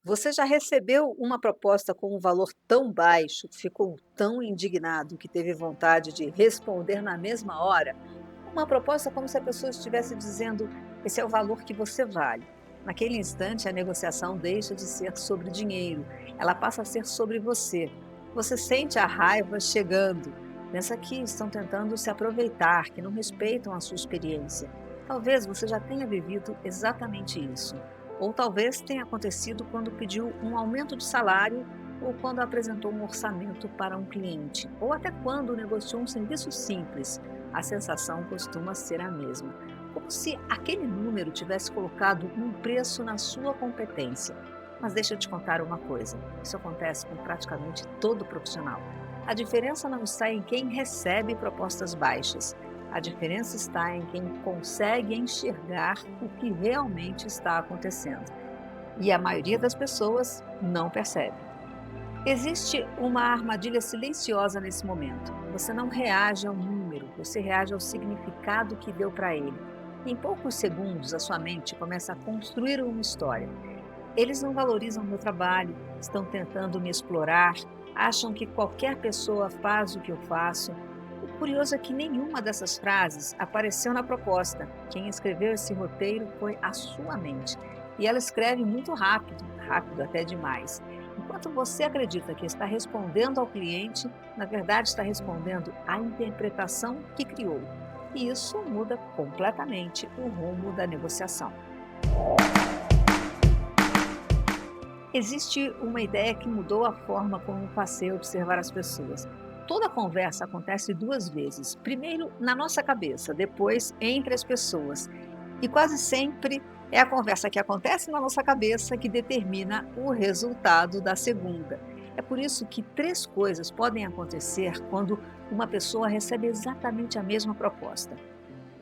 Você já recebeu uma proposta com um valor tão baixo, ficou tão indignado que teve vontade de responder na mesma hora? Uma proposta como se a pessoa estivesse dizendo: esse é o valor que você vale. Naquele instante, a negociação deixa de ser sobre dinheiro, ela passa a ser sobre você. Você sente a raiva chegando, pensa que estão tentando se aproveitar, que não respeitam a sua experiência. Talvez você já tenha vivido exatamente isso. Ou talvez tenha acontecido quando pediu um aumento de salário ou quando apresentou um orçamento para um cliente, ou até quando negociou um serviço simples. A sensação costuma ser a mesma, como se aquele número tivesse colocado um preço na sua competência. Mas deixa eu te contar uma coisa: isso acontece com praticamente todo profissional. A diferença não está em quem recebe propostas baixas. A diferença está em quem consegue enxergar o que realmente está acontecendo. E a maioria das pessoas não percebe. Existe uma armadilha silenciosa nesse momento. Você não reage ao número, você reage ao significado que deu para ele. Em poucos segundos, a sua mente começa a construir uma história. Eles não valorizam meu trabalho, estão tentando me explorar, acham que qualquer pessoa faz o que eu faço. O curioso é que nenhuma dessas frases apareceu na proposta. Quem escreveu esse roteiro foi a sua mente. E ela escreve muito rápido, rápido até demais. Enquanto você acredita que está respondendo ao cliente, na verdade está respondendo à interpretação que criou. E isso muda completamente o rumo da negociação. Existe uma ideia que mudou a forma como passei a observar as pessoas. Toda conversa acontece duas vezes. Primeiro na nossa cabeça, depois entre as pessoas. E quase sempre é a conversa que acontece na nossa cabeça que determina o resultado da segunda. É por isso que três coisas podem acontecer quando uma pessoa recebe exatamente a mesma proposta.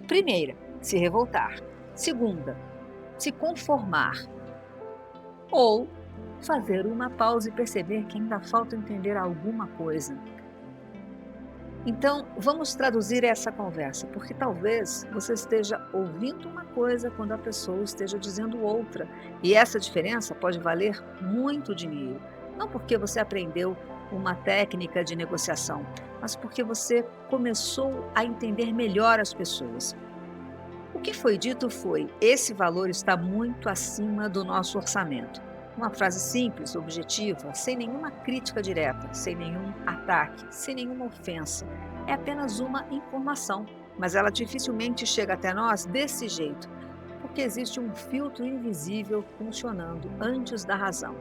Primeira, se revoltar. Segunda, se conformar. Ou fazer uma pausa e perceber que ainda falta entender alguma coisa. Então, vamos traduzir essa conversa, porque talvez você esteja ouvindo uma coisa quando a pessoa esteja dizendo outra. E essa diferença pode valer muito dinheiro. Não porque você aprendeu uma técnica de negociação, mas porque você começou a entender melhor as pessoas. O que foi dito foi: esse valor está muito acima do nosso orçamento. Uma frase simples, objetiva, sem nenhuma crítica direta, sem nenhum ataque, sem nenhuma ofensa. É apenas uma informação, mas ela dificilmente chega até nós desse jeito, porque existe um filtro invisível funcionando antes da razão.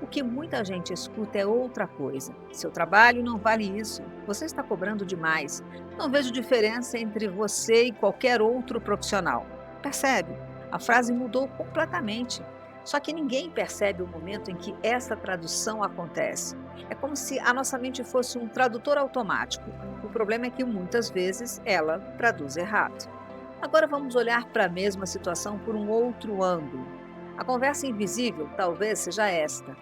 O que muita gente escuta é outra coisa. Seu trabalho não vale isso. Você está cobrando demais. Não vejo diferença entre você e qualquer outro profissional. Percebe? A frase mudou completamente. Só que ninguém percebe o momento em que essa tradução acontece. É como se a nossa mente fosse um tradutor automático. O problema é que muitas vezes ela traduz errado. Agora vamos olhar para a mesma situação por um outro ângulo. A conversa invisível talvez seja esta: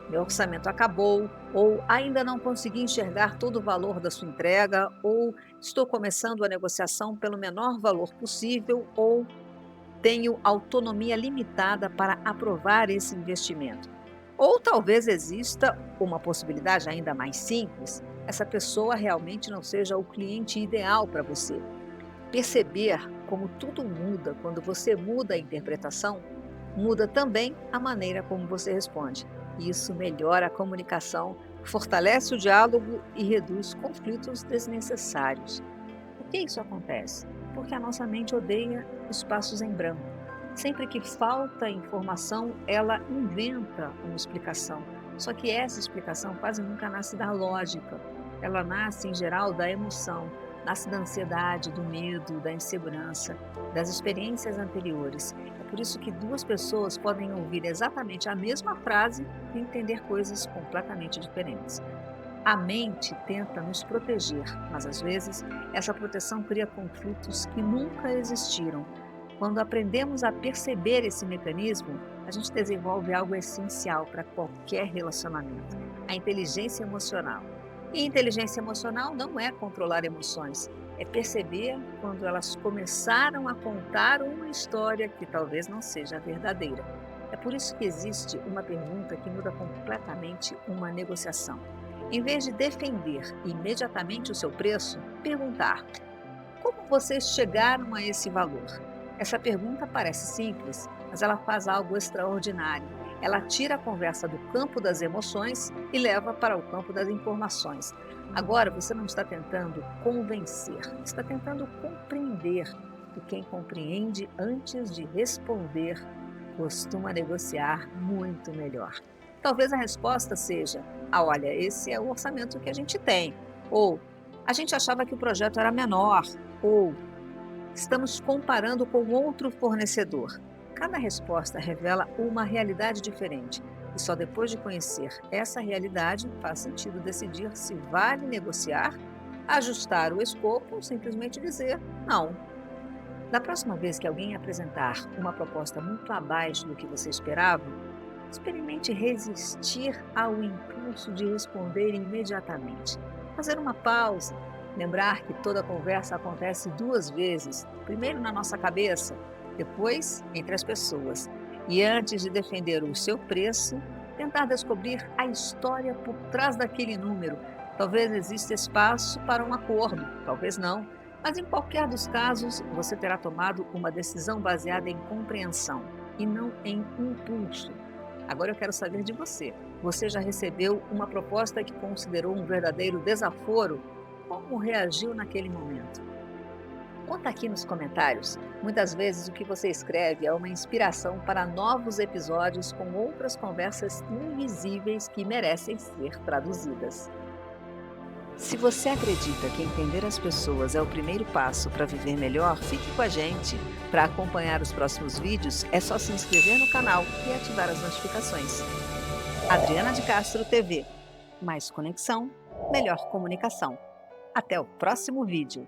meu orçamento acabou, ou ainda não consegui enxergar todo o valor da sua entrega, ou estou começando a negociação pelo menor valor possível, ou tenho autonomia limitada para aprovar esse investimento. Ou talvez exista uma possibilidade ainda mais simples: essa pessoa realmente não seja o cliente ideal para você. Perceber como tudo muda quando você muda a interpretação, muda também a maneira como você responde. Isso melhora a comunicação, fortalece o diálogo e reduz conflitos desnecessários. Por que isso acontece? Porque a nossa mente odeia espaços em branco. Sempre que falta informação, ela inventa uma explicação. Só que essa explicação quase nunca nasce da lógica. Ela nasce, em geral, da emoção, nasce da ansiedade, do medo, da insegurança, das experiências anteriores. É por isso que duas pessoas podem ouvir exatamente a mesma frase e entender coisas completamente diferentes. A mente tenta nos proteger, mas às vezes essa proteção cria conflitos que nunca existiram. Quando aprendemos a perceber esse mecanismo, a gente desenvolve algo essencial para qualquer relacionamento: a inteligência emocional. E inteligência emocional não é controlar emoções, é perceber quando elas começaram a contar uma história que talvez não seja verdadeira. É por isso que existe uma pergunta que muda completamente uma negociação. Em vez de defender imediatamente o seu preço, perguntar: como vocês chegaram a esse valor? Essa pergunta parece simples, mas ela faz algo extraordinário. Ela tira a conversa do campo das emoções e leva para o campo das informações. Agora você não está tentando convencer, está tentando compreender. E quem compreende antes de responder costuma negociar muito melhor. Talvez a resposta seja: olha, esse é o orçamento que a gente tem. Ou a gente achava que o projeto era menor. Ou estamos comparando com outro fornecedor. Cada resposta revela uma realidade diferente. E só depois de conhecer essa realidade faz sentido decidir se vale negociar, ajustar o escopo ou simplesmente dizer não. Da próxima vez que alguém apresentar uma proposta muito abaixo do que você esperava, experimente resistir ao impulso de responder imediatamente. Fazer uma pausa, lembrar que toda conversa acontece 2 vezes, primeiro na nossa cabeça, depois entre as pessoas. E antes de defender o seu preço, tentar descobrir a história por trás daquele número. Talvez exista espaço para um acordo, talvez não. Mas em qualquer dos casos, você terá tomado uma decisão baseada em compreensão e não em impulso. Agora eu quero saber de você. Você já recebeu uma proposta que considerou um verdadeiro desaforo? Como reagiu naquele momento? Conta aqui nos comentários. Muitas vezes o que você escreve é uma inspiração para novos episódios com outras conversas invisíveis que merecem ser traduzidas. Se você acredita que entender as pessoas é o primeiro passo para viver melhor, fique com a gente. Para acompanhar os próximos vídeos, é só se inscrever no canal e ativar as notificações. Adriana de Castro TV. Mais conexão, melhor comunicação. Até o próximo vídeo.